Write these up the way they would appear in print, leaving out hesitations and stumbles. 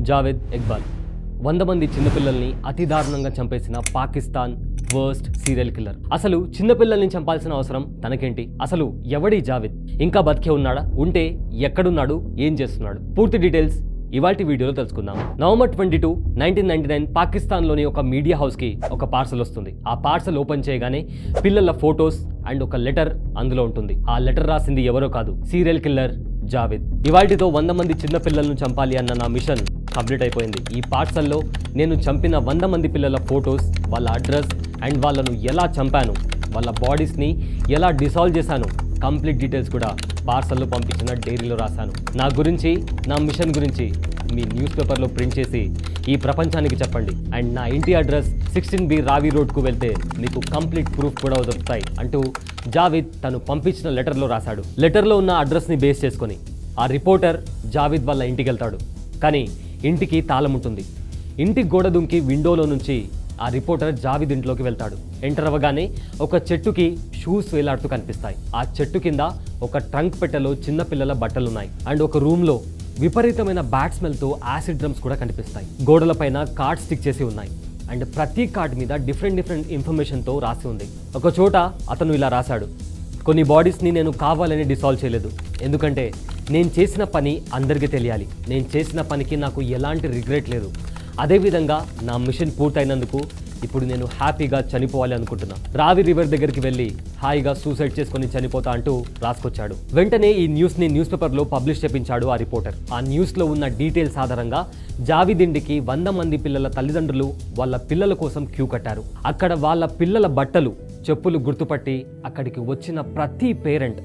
జావేద్ ఇక్బాల్ 100 మంది చిన్నపిల్లల్ని అతి దారుణంగా చంపేసిన పాకిస్తాన్ వర్స్ట్ సీరియల్ కిల్లర్. అసలు చిన్నపిల్లల్ని చంపాల్సిన అవసరం తనకేంటి? అసలు ఎవడి జావేద్? ఇంకా బతికే ఉన్నాడా? ఉంటే ఎక్కడున్నాడు? ఏం చేస్తున్నాడు? పూర్తి డీటెయిల్స్ ఇవాల్టి వీడియోలో తెలుసుకుందాం. నవంబర్ 22, 1999 పాకిస్తాన్లోని ఒక మీడియా హౌస్కి ఒక పార్సల్ వస్తుంది. ఆ పార్సల్ ఓపెన్ చేయగానే పిల్లల ఫొటోస్ అండ్ ఒక లెటర్ అందులో ఉంటుంది. ఆ లెటర్ రాసింది ఎవరో కాదు, సీరియల్ కిల్లర్ జావేద్. ఇవాల్టితో 100 మంది చిన్నపిల్లలను చంపాలి అన్న నా మిషన్ కంప్లీట్ అయిపోయింది. ఈ పార్సల్లో నేను చంపిన 100 మంది పిల్లల ఫొటోస్, వాళ్ళ అడ్రస్ అండ్ వాళ్ళను ఎలా చంపాను, వాళ్ళ బాడీస్ని ఎలా డిసాల్వ్ చేశాను, కంప్లీట్ డీటెయిల్స్ కూడా పార్సల్లో పంపించిన డైరీలో రాశాను. నా గురించి, నా మిషన్ గురించి మీ న్యూస్ పేపర్లో ప్రింట్ చేసి ఈ ప్రపంచానికి చెప్పండి. అండ్ నా ఇంటి అడ్రస్ 16B రావి రోడ్కు వెళ్తే మీకు కంప్లీట్ ప్రూఫ్ కూడా దొరుకుతాయి అంటూ జావేద్ తను పంపించిన లెటర్లో రాశాడు. లెటర్లో ఉన్న అడ్రస్ని బేస్ చేసుకొని ఆ రిపోర్టర్ జావేద్ వాళ్ళ ఇంటికి వెళ్తాడు. కానీ ఇంటికి తాళం ఉంటుంది. ఇంటి గోడ దుంకి విండోలో నుంచి ఆ రిపోర్టర్ జావేద్ ఇంట్లోకి వెళ్తాడు. ఎంటర్ అవ్వగానే ఒక చెట్టుకి షూస్ వేలాడుతూ కనిపిస్తాయి. ఆ చెట్టు కింద ఒక ట్రంక్ పెట్టెలో చిన్నపిల్లల బట్టలున్నాయి. అండ్ ఒక రూమ్లో విపరీతమైన బ్యాడ్ స్మెల్తో యాసిడ్ డ్రమ్స్ కూడా కనిపిస్తాయి. గోడలపైన కార్డ్ స్టిక్ చేసి ఉన్నాయి. అండ్ ప్రతి కార్డ్ మీద డిఫరెంట్ ఇన్ఫర్మేషన్తో రాసి ఉంది. ఒక చోట అతను ఇలా రాశాడు, కొన్ని బాడీస్ని నేను కావాలని డిసాల్వ్ చేయలేదు, ఎందుకంటే నేను చేసిన పని అందరికీ తెలియాలి. నేను చేసిన పనికి నాకు ఎలాంటి రిగ్రెట్ లేదు. అదేవిధంగా నా మిషన్ పూర్తయినందుకు ఇప్పుడు నేను హ్యాపీగా చనిపోవాలి అనుకుంటున్నా. రావి రివర్ దగ్గరికి వెళ్ళి హాయిగా సూసైడ్ చేసుకొని చనిపోతా అంటూ రాసుకొచ్చాడు. వెంటనే ఈ న్యూస్ని న్యూస్ పేపర్లో పబ్లిష్ చేపించాడు ఆ రిపోర్టర్. ఆ న్యూస్లో ఉన్న డీటెయిల్స్ ఆధారంగా జావేద్ ఇంటికి 100 మంది పిల్లల తల్లిదండ్రులు వాళ్ళ పిల్లల కోసం క్యూ కట్టారు. అక్కడ వాళ్ళ పిల్లల బట్టలు, చెప్పులు గుర్తుపట్టి అక్కడికి వచ్చిన ప్రతి పేరెంట్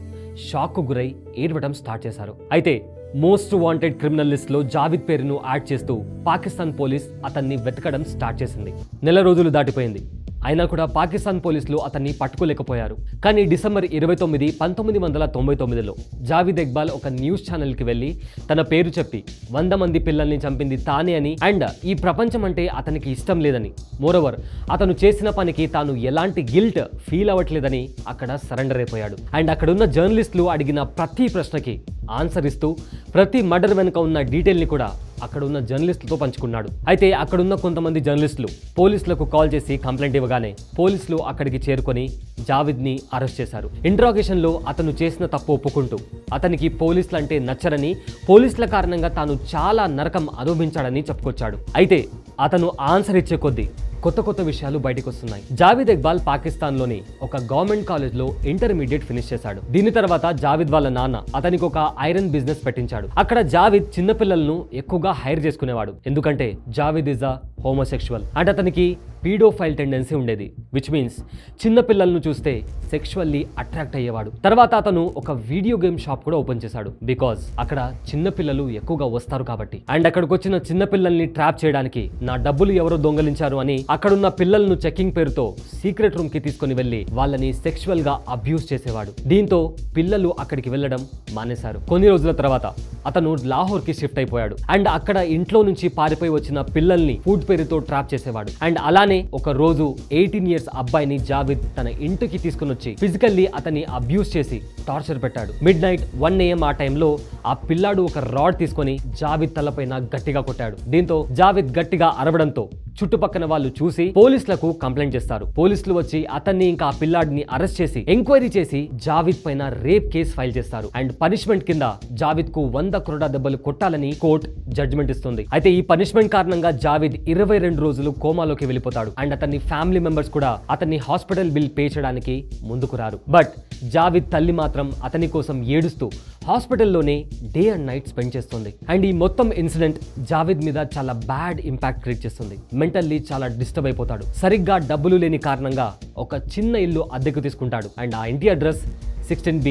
షాక్కు గురై ఏడవడం స్టార్ట్ చేశారు. అయితే మోస్ట్ వాంటెడ్ క్రిమినల్ లిస్ట్లో జావేద్ పేరును యాడ్ చేస్తూ పాకిస్తాన్ పోలీస్ అతన్ని వెతకడం స్టార్ట్ చేసింది. నెల రోజులు దాటిపోయింది. అయినా కూడా పాకిస్తాన్ పోలీసులు అతన్ని పట్టుకోలేకపోయారు. కానీ డిసెంబర్ 29, 1999లో జావేద్ ఇక్బాల్ ఒక న్యూస్ ఛానల్కి వెళ్ళి తన పేరు చెప్పి 100 మంది పిల్లల్ని చంపింది తానే అని అండ్ ఈ ప్రపంచం అంటే అతనికి ఇష్టం లేదని, మోరోవర్ అతను చేసిన పనికి తాను ఎలాంటి గిల్ట్ ఫీల్ అవ్వట్లేదని అక్కడ సరెండర్ అయిపోయాడు. అండ్ అక్కడున్న జర్నలిస్టులు అడిగిన ప్రతి ప్రశ్నకి ఆన్సర్ ఇస్తూ ప్రతి మర్డర్ వెనుక ఉన్న డీటెయిల్ని కూడా అక్కడ ఉన్న జర్నలిస్టులతో పంచుకున్నాడు. అయితే అక్కడున్న కొంతమంది జర్నలిస్టులు పోలీసులకు కాల్ చేసి కంప్లైంట్ ఇవ్వగానే పోలీసులు అక్కడికి చేరుకొని జావేద్ని అరెస్ట్ చేశారు. ఇంట్రాగేషన్లో అతను చేసిన తప్పు ఒప్పుకుంటూ అతనికి పోలీసులు అంటే నచ్చరని, పోలీసుల కారణంగా తాను చాలా నరకం అనుభవించాడని చెప్పుకొచ్చాడు. అయితే అతను ఆన్సర్ ఇచ్చే కొద్దీ కొత్త విషయాలు బయటకు వస్తున్నాయి. జావేద్ ఇక్బాల్ పాకిస్తాన్లోని ఒక గవర్నమెంట్ కాలేజ్లో ఇంటర్మీడియట్ ఫినిష్ చేశాడు. దీని తర్వాత జావేద్ వాళ్ళ నాన్న అతనికి ఒక ఐరన్ బిజినెస్ పెట్టించాడు. అక్కడ జావేద్ చిన్నపిల్లలను ఎక్కువగా హైర్ చేసుకునేవాడు. ఎందుకంటే Javed is a homosexual and అతనికి పీడోఫైల్ టెండెన్సీ ఉండేది, విచ్ మీన్స్ చిన్నపిల్లలను చూస్తే సెక్షువల్లీ అట్రాక్ట్ అయ్యేవాడు. తర్వాత అతను ఒక వీడియో గేమ్ షాప్ కూడా ఓపెన్ చేశాడు. బికాజ్ అక్కడ చిన్నపిల్లలు ఎక్కువగా వస్తారు కాబట్టి. అండ్ అక్కడికి వచ్చిన చిన్నపిల్లల్ని ట్రాప్ చేయడానికి నా డబ్బులు ఎవరో దొంగలించారు అని అక్కడున్న పిల్లలను చెక్కింగ్ పేరుతో సీక్రెట్ రూమ్ కి తీసుకుని వెళ్లి వాళ్ళని సెక్షువల్ గా అబ్యూస్ చేసేవాడు. దీంతో పిల్లలు అక్కడికి వెళ్లడం మానేశారు. కొన్ని రోజుల తర్వాత అతను లాహోర్ కి షిఫ్ట్ అయిపోయాడు. అండ్ అక్కడ ఇంట్లో నుంచి పారిపోయి వచ్చిన పిల్లల్ని ఫుడ్ పేరుతో ట్రాప్ చేసేవాడు. అండ్ అలానే ఒక రోజు 18 years అబ్బాయిని జావేద్ తన ఇంటికి తీసుకుని వచ్చి ఫిజికల్లీ అతన్ని అబ్యూస్ చేసి టార్చర్ పెట్టాడు. మిడ్-నైట్ 1 AM ఆ టైంలో ఆ పిల్లాడు ఒక రాడ్ తీసుకొని జావేద్ తలపైన గట్టిగా కొట్టాడు. దీంతో జావేద్ గట్టిగా అరవడంతో చుట్టుపక్కల వాళ్ళు చూసి పోలీసులకు కంప్లైంట్ చేస్తారు. పోలీసులు వచ్చి అతన్ని ఇంకా ఆ పిల్లాడిని అరెస్ట్ చేసి ఎంక్వైరీ చేసి జావేద్ పైన రేప్ కేసు ఫైల్ చేస్తారు. అండ్ పనిష్మెంట్ కింద జావేద్ కు 100 crore దెబ్బలు కొట్టాలని కోర్టు జడ్జిమెంట్ ఇస్తుంది. అయితే ఈ పనిష్మెంట్ కారణంగా జావేద్ 22 రోజులు కోమాలోకి వెళ్ళిపోతాడు. అండ్ అతని ఫ్యామిలీ మెంబర్స్ కూడా అతన్ని హాస్పిటల్ బిల్ పే చేయడానికి ముందుకు రారు. బట్ జావేద్ తల్లి మాత్రం అతని కోసం ఏడుస్తూ హాస్పిటల్లోనే డే అండ్ నైట్ స్పెండ్ చేస్తుంది. అండ్ ఈ మొత్తం ఇన్సిడెంట్ జావేద్ మీద చాలా బ్యాడ్ ఇంపాక్ట్ క్రియేట్ చేస్తుంది. మెంటల్లీ చాలా డిస్టర్బ్ అయిపోతాడు. సరిగ్గా డబ్బులు లేని కారణంగా ఒక చిన్న ఇల్లు అద్దెకు తీసుకుంటాడు. అండ్ ఆ ఇంటి అడ్రస్ 16B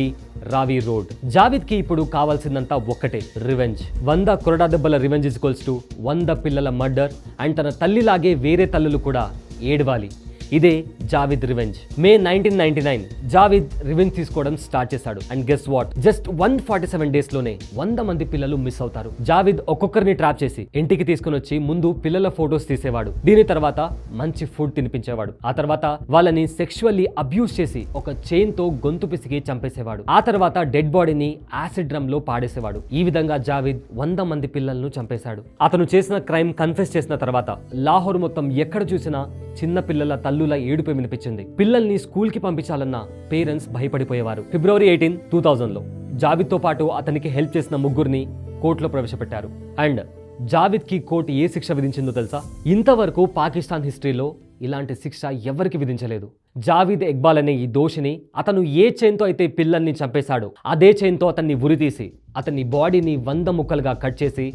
రావి రోడ్. జావేద్ కి ఇప్పుడు కావాల్సిందంతా ఒక్కటే, రివెంజ్. 100 crore దెబ్బల రివెంజ్ ఈక్వల్స్ టు 100 పిల్లల మర్డర్. అండ్ తన తల్లిలాగే వేరే తల్లులు కూడా ఏడవాలి. ఇదే జావిద్ రివెంజ్. మే 1999 జావిద్ రివెంజ్ తీసుకోవడం స్టార్ట్ చేశాడు. And guess what, just 147 days లోనే 100 మంది పిల్లలు మిస్ అవుతారు. జావిద్ ఒక్కొక్కరిని ట్రాప్ చేసి ఇంటికి తీసుకుని వచ్చి ముందు పిల్లల ఫోటోస్ తీసేవాడు. దీని తర్వాత మంచి ఫుడ్ తినిపించేవాడు. ఆ తర్వాత వాళ్ళని సెక్షువల్లీ అబ్యూస్ చేసి ఒక చైన్ తో గొంతు పిసికి చంపేసేవాడు. ఆ తర్వాత డెడ్ బాడీని యాసిడ్ డ్రమ్ లో పాడేసేవాడు. ఈ విధంగా జావిద్ 100 మంది పిల్లలను చంపేశాడు. అతను చేసిన క్రైమ్ కన్ఫెస్ చేసిన తర్వాత లాహోర్ మొత్తం ఎక్కడ చూసినా చిన్న పిల్లల తల్లుల ఏడుపు వినిపించింది. పిల్లల్ని స్కూల్ కి పంపించాలన్న పేరెంట్స్ భయపడిపోయేవారు. ఫిబ్రవరి 18, 2000లో జావిద్ తో పాటు అతనికి హెల్ప్ చేసిన ముగ్గురిని కోర్టులో ప్రవేశపెట్టారు. అండ్ జావిద్ కి కోర్టు ఏ శిక్ష విధించిందో తెలుసా? ఇంతవరకు పాకిస్తాన్ హిస్టరీలో ఇలాంటి శిక్ష ఎవరికి విధించలేదు. జావిద్ ఇక్బాల్ అనే ఈ దోషిని అతను ఏ చైన్తో అయితే పిల్లల్ని చంపేశాడో అదే చైన్తో అతన్ని ఉరితీసి అతన్ని బాడీని 100 ముక్కలుగా కట్ చేసి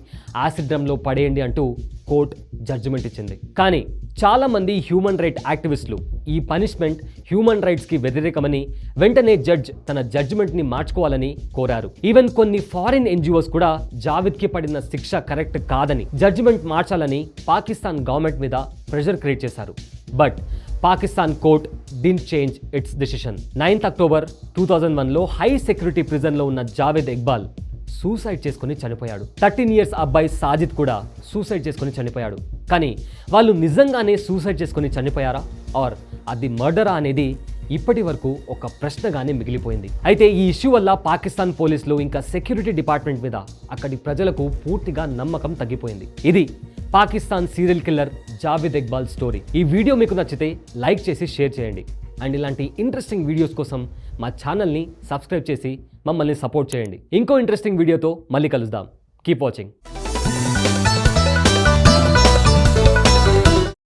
యాసిడ్ డ్రమ్లో పడేయండి అంటూ కోర్టు జడ్జిమెంట్ ఇచ్చింది. కానీ చాలా మంది హ్యూమన్ రైట్ యాక్టివిస్టులు ఈ పనిష్మెంట్ హ్యూమన్ రైట్స్ కి వ్యతిరేకమని వెంటనే జడ్జ్ తన జడ్జిమెంట్ ని మార్చుకోవాలని కోరారు. ఈవెన్ కొన్ని ఫారిన్ ఎన్జిఓస్ కూడా జావిద్ కి పడిన శిక్ష కరెక్ట్ కాదని జడ్జిమెంట్ మార్చాలని పాకిస్తాన్ గవర్నమెంట్ మీద ప్రెషర్ క్రియేట్ చేశారు. But Pakistan court did change its decision. 9th October 2001లో హై సెక్యూరిటీ ప్రిజన్ లో ఉన్న జావిద్ ఇక్బాల్ సూసైడ్ చేసుకుని చనిపోయాడు. 13 years అబ్బాయి సాజిద్ కూడా సూసైడ్ చేసుకుని చనిపోయాడు. కానీ వాళ్ళు నిజంగానే సూసైడ్ చేసుకుని చనిపోయారా ఆర్ అది మర్డరా అనేది ఇప్పటి వరకు ఒక ప్రశ్నగానే మిగిలిపోయింది. అయితే ఈ ఇష్యూ వల్ల పాకిస్తాన్ పోలీసులు ఇంకా సెక్యూరిటీ డిపార్ట్మెంట్ మీద అక్కడి ప్రజలకు పూర్తిగా నమ్మకం తగ్గిపోయింది. ఇది Pakistan serial killer Javid Iqbal story. ఈ వీడియో మీకు నచ్చితే లైక్ చేసి షేర్ చేయండి. అండ్ ఇలాంటి ఇంట్రెస్టింగ్ వీడియోస్ కోసం మా ఛానల్ని సబ్స్క్రైబ్ చేసి మమ్మల్ని సపోర్ట్ చేయండి. ఇంకో ఇంట్రెస్టింగ్ వీడియోతో మళ్ళీ కలుద్దాం. Keep watching.